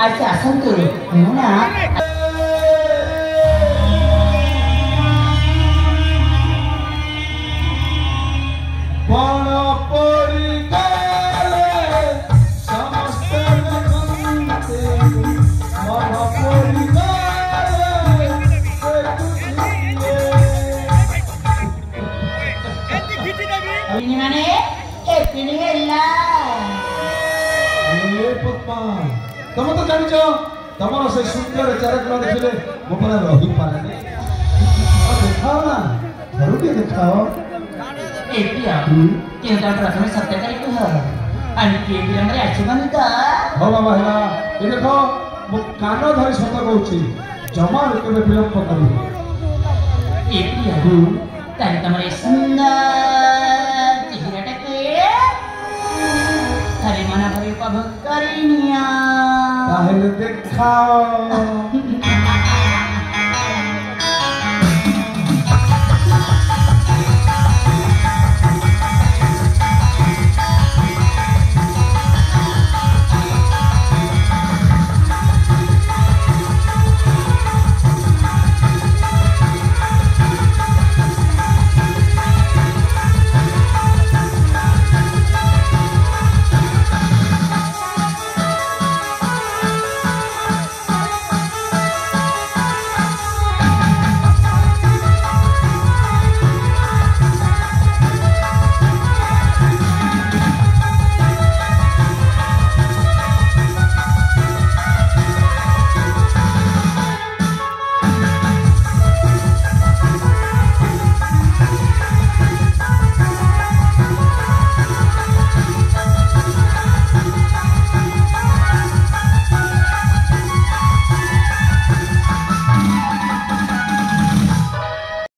ଆଚ୍ଛା ଆସନ୍ତୁ ମୁଁ ନା तुम तो जान तुम से सुंदर चेहरा देखिले मो पर रही पारे देखाओ ना जरूर देखाओ प्रथम सत्य तारीख आणि बिलंबरे आसबानी हो बाबा है ये देखो मो कान धरी सत कहूँ जमा के विलंब कर तमरे सुंदर चेहराटाके खाली मना भरी उपभोग करिनिया देखाओ